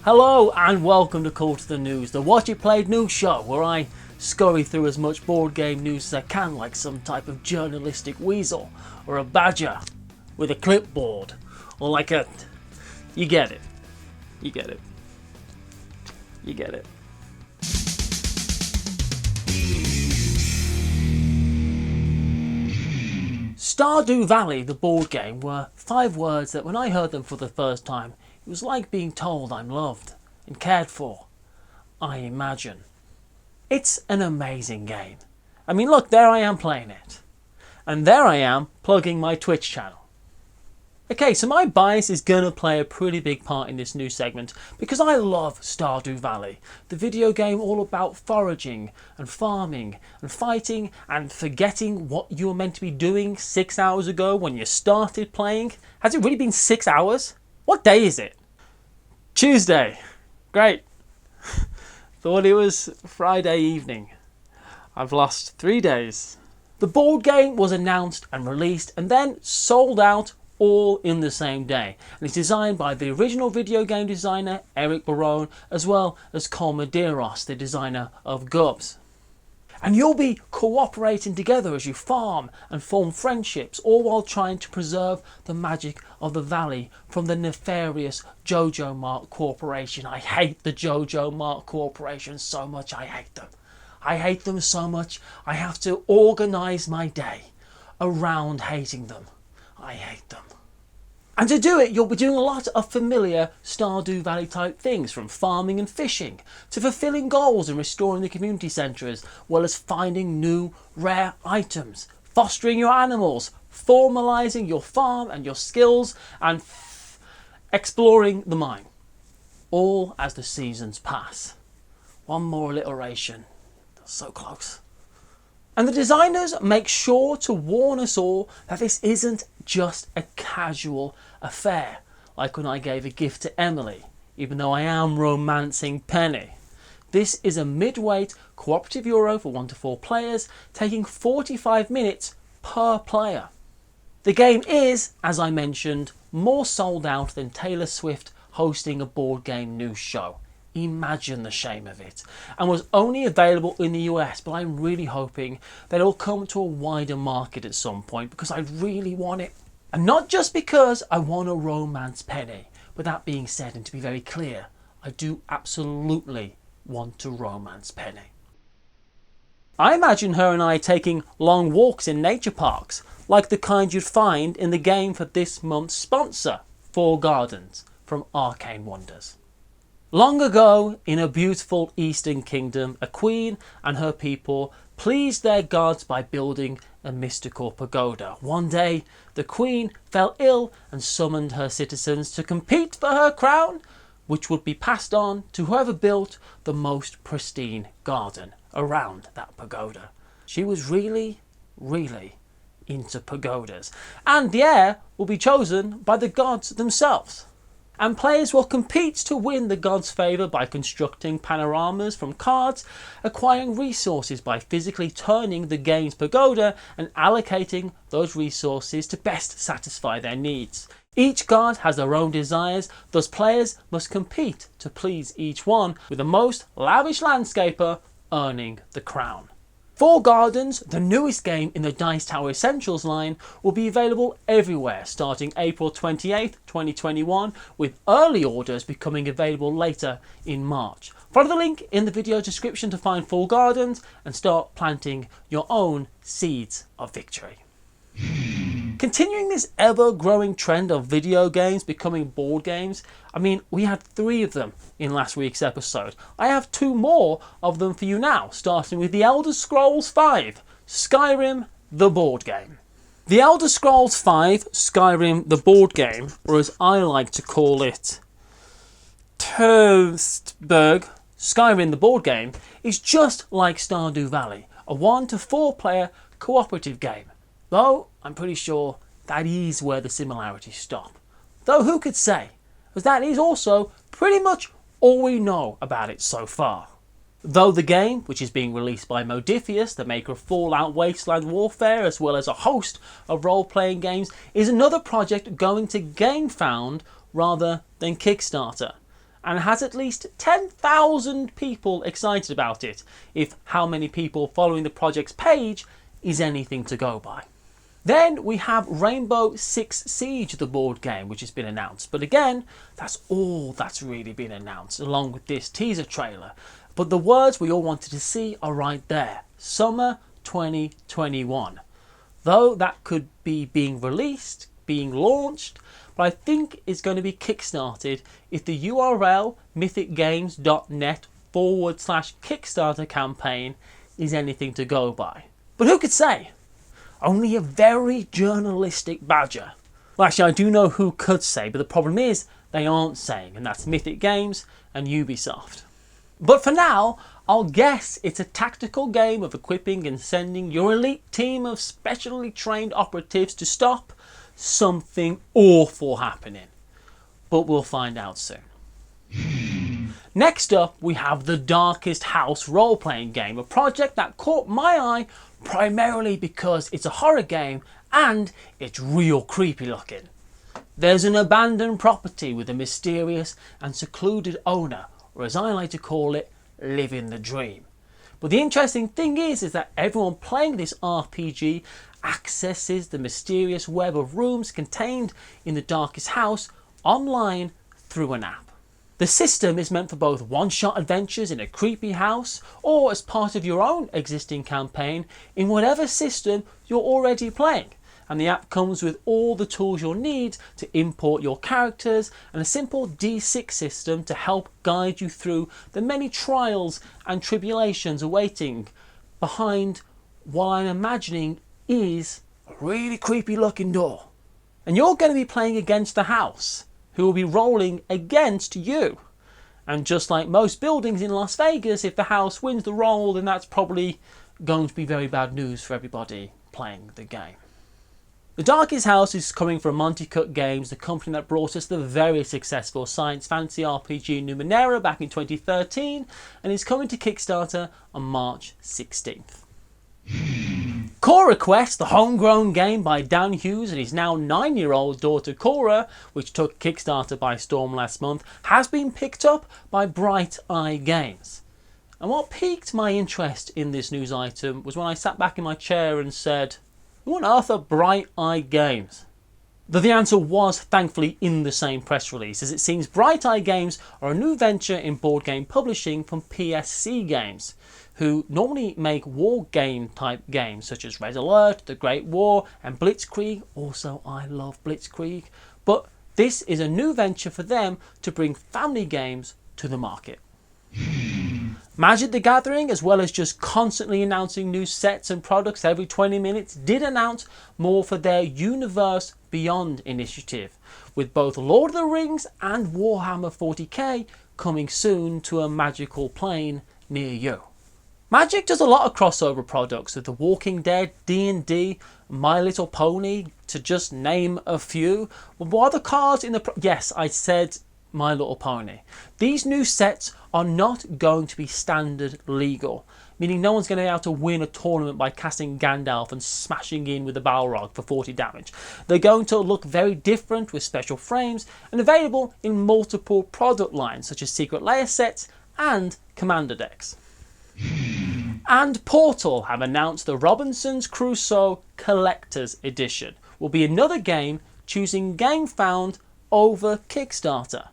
Hello and welcome to Call to the News, the Watch It Played news show where I scurry through as much board game news as I can like some type of journalistic weasel or a badger with a clipboard or like a... You get it. You get it. You get it. Stardew Valley, the board game, were 5 words that when I heard them for the first time, it was like being told I'm loved and cared for, I imagine. It's an amazing game. I mean, look, there I am playing it. And there I am plugging my Twitch channel. Okay, so my bias is going to play a pretty big part in this new segment because I love Stardew Valley, the video game all about foraging and farming and fighting and forgetting what you were meant to be doing 6 hours ago when you started playing. Has it really been 6 hours? What day is it? Tuesday. Great. Thought it was Friday evening. I've lost 3 days. The board game was announced and released and then sold out all in the same day, and it's designed by the original video game designer Eric Barone as well as Cole Medeiros, the designer of Gubs. And you'll be cooperating together as you farm and form friendships, all while trying to preserve the magic of the valley from the nefarious Jojo Mart Corporation. I hate the Jojo Mart Corporation so much. I hate them. I hate them so much I have to organise my day around hating them. I hate them. And to do it, you'll be doing a lot of familiar Stardew Valley type things, from farming and fishing, to fulfilling goals and restoring the community centre, as well as finding new rare items, fostering your animals, formalising your farm and your skills, and exploring the mine. All as the seasons pass. One more alliteration. So close. And the designers make sure to warn us all that this isn't just a casual affair, like when I gave a gift to Emily, even though I am romancing Penny. This is a mid-weight cooperative Euro for 1 to 4 players, taking 45 minutes per player. The game is, as I mentioned, more sold out than Taylor Swift hosting a board game news show. Imagine the shame of it. And was only available in the US, but I'm really hoping that it'll come to a wider market at some point because I really want it. And not just because I want to romance Penny, but that being said, and to be very clear, I do absolutely want to romance Penny. I imagine her and I taking long walks in nature parks, like the kind you'd find in the game for this month's sponsor, 4 Gardens from Arcane Wonders. Long ago, in a beautiful eastern kingdom, a queen and her people pleased their gods by building a mystical pagoda. One day, the queen fell ill and summoned her citizens to compete for her crown, which would be passed on to whoever built the most pristine garden around that pagoda. She was really, really into pagodas, and the heir will be chosen by the gods themselves. And players will compete to win the gods' favour by constructing panoramas from cards, acquiring resources by physically turning the game's pagoda and allocating those resources to best satisfy their needs. Each god has their own desires, thus players must compete to please each one, with the most lavish landscaper earning the crown. 4 Gardens, the newest game in the Dice Tower Essentials line, will be available everywhere starting April 28th, 2021, with early orders becoming available later in March. Follow the link in the video description to find 4 Gardens and start planting your own seeds of victory. Continuing this ever-growing trend of video games becoming board games, I mean, we had 3 of them in last week's episode. I have 2 more of them for you now, starting with The Elder Scrolls V, Skyrim, the board game. The Elder Scrolls V, Skyrim, the board game, or as I like to call it, Toastberg, Skyrim, the board game, is just like Stardew Valley, a 1 to 4 player cooperative game. Though I'm pretty sure that is where the similarities stop. Though who could say, as that is also pretty much all we know about it so far. Though the game, which is being released by Modiphius, the maker of Fallout Wasteland Warfare, as well as a host of role-playing games, is another project going to GameFound rather than Kickstarter. and has at least 10,000 people excited about it, if how many people following the project's page is anything to go by. Then we have Rainbow Six Siege, the board game, which has been announced. But again, that's all that's really been announced, along with this teaser trailer. But the words we all wanted to see are right there. Summer 2021. Though that could be being released, being launched, but I think it's going to be kickstarted if the URL mythicgames.net/Kickstarter campaign is anything to go by. But who could say? Only a very journalistic badger. Well, actually, I do know who could say, but the problem is they aren't saying, and that's Mythic Games and Ubisoft. But for now, I'll guess it's a tactical game of equipping and sending your elite team of specially trained operatives to stop something awful happening. But we'll find out soon. Next up, we have the Darkest House role-playing game, a project that caught my eye primarily because it's a horror game and it's real creepy looking. There's an abandoned property with a mysterious and secluded owner, or as I like to call it, living the dream. But the interesting thing is that everyone playing this RPG accesses the mysterious web of rooms contained in the Darkest House online through an app. The system is meant for both one-shot adventures in a creepy house or as part of your own existing campaign in whatever system you're already playing. And the app comes with all the tools you'll need to import your characters and a simple D6 system to help guide you through the many trials and tribulations awaiting behind what I'm imagining is a really creepy looking door. And you're going to be playing against the house, who will be rolling against you. And just like most buildings in Las Vegas, if the house wins the roll, then that's probably going to be very bad news for everybody playing the game. The Darkest House is coming from Monte Cook Games, the company that brought us the very successful science fantasy RPG Numenera back in 2013, and is coming to Kickstarter on March 16th. CoraQuest, the homegrown game by Dan Hughes and his now 9-year-old daughter Cora, which took Kickstarter by storm last month, has been picked up by Bright Eye Games. And what piqued my interest in this news item was when I sat back in my chair and said, who on earth are Bright Eye Games? Though the answer was thankfully in the same press release, as it seems Bright Eye Games are a new venture in board game publishing from PSC Games, who normally make war game type games such as Red Alert, The Great War and Blitzkrieg. Also, I love Blitzkrieg. But this is a new venture for them to bring family games to the market. Magic the Gathering, as well as just constantly announcing new sets and products every 20 minutes, did announce more for their Universe Beyond initiative, with both Lord of the Rings and Warhammer 40k coming soon to a magical plane near you. Magic does a lot of crossover products with The Walking Dead, D&D, My Little Pony, to just name a few. But what are the cards in the... Yes, I said My Little Pony. These new sets are not going to be standard legal, meaning no one's going to be able to win a tournament by casting Gandalf and smashing in with a Balrog for 40 damage. They're going to look very different with special frames and available in multiple product lines such as Secret Lair sets and Commander decks. And Portal have announced the Robinson's Crusoe Collector's Edition will be another game choosing GameFound over Kickstarter.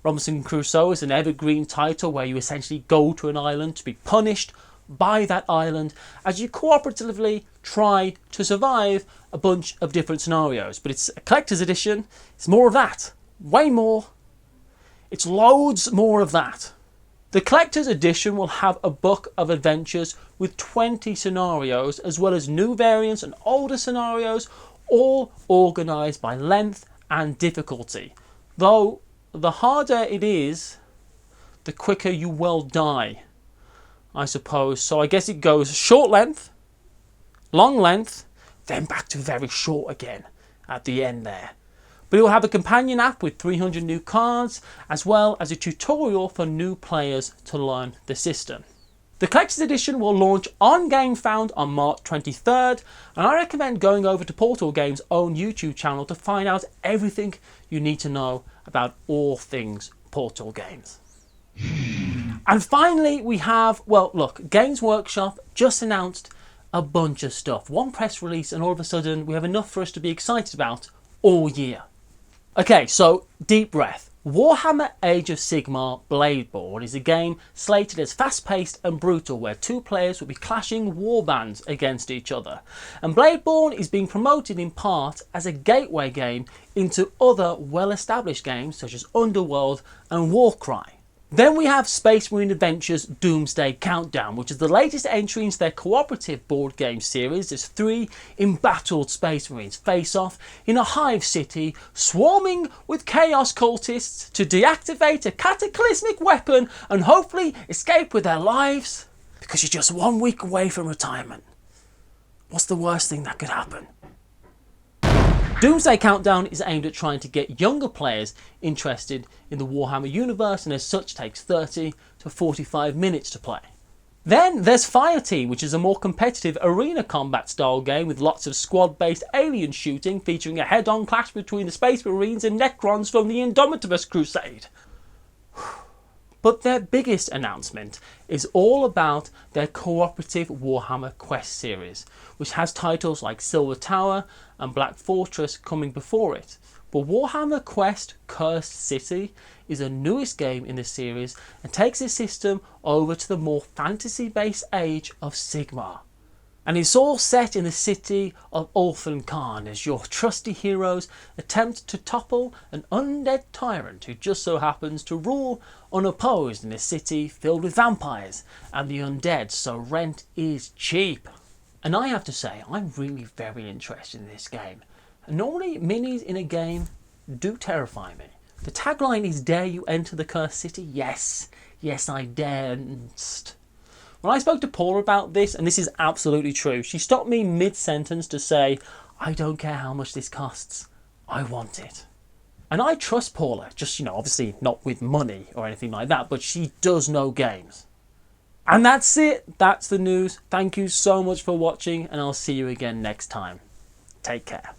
Robinson Crusoe is an evergreen title where you essentially go to an island to be punished by that island as you cooperatively try to survive a bunch of different scenarios. But it's a collector's edition, it's more of that, way more. It's loads more of that. The collector's edition will have a book of adventures with 20 scenarios, as well as new variants and older scenarios, all organised by length and difficulty. Though the harder it is, the quicker you will die, I suppose. So I guess it goes short length, long length, then back to very short again at the end there. But it will have a companion app with 300 new cards, as well as a tutorial for new players to learn the system. The Collector's Edition will launch on GameFound on March 23rd, and I recommend going over to Portal Games' own YouTube channel to find out everything you need to know about all things Portal games. And finally we have, well look, Games Workshop just announced a bunch of stuff. One press release and all of a sudden we have enough for us to be excited about all year. Okay, so deep breath. Warhammer Age of Sigmar Bladeborn is a game slated as fast-paced and brutal where two players will be clashing warbands against each other. And Bladeborn is being promoted in part as a gateway game into other well-established games such as Underworld and Warcry. Then we have Space Marine Adventures Doomsday Countdown, which is the latest entry into their cooperative board game series as 3 embattled Space Marines face off in a hive city swarming with chaos cultists to deactivate a cataclysmic weapon and hopefully escape with their lives, because you're just 1 week away from retirement. What's the worst thing that could happen? Doomsday Countdown is aimed at trying to get younger players interested in the Warhammer universe and as such takes 30 to 45 minutes to play. Then there's Fireteam, which is a more competitive arena combat style game with lots of squad-based alien shooting featuring a head-on clash between the Space Marines and Necrons from the Indomitus Crusade. But their biggest announcement is all about their cooperative Warhammer Quest series, which has titles like Silver Tower and Black Fortress coming before it. But Warhammer Quest Cursed City is the newest game in the series and takes the system over to the more fantasy-based age of Sigmar. And it's all set in the city of Ulthuan Khan as your trusty heroes attempt to topple an undead tyrant who just so happens to rule unopposed in a city filled with vampires and the undead, so rent is cheap. And I have to say, I'm really very interested in this game. And normally minis in a game do terrify me. The tagline is "Dare you enter the cursed city?" Yes, I daren't. When I spoke to Paula about this, and this is absolutely true, she stopped me mid-sentence to say, "I don't care how much this costs, I want it." And I trust Paula, just, obviously not with money or anything like that, but she does know games. And that's it, that's the news. Thank you so much for watching, and I'll see you again next time. Take care.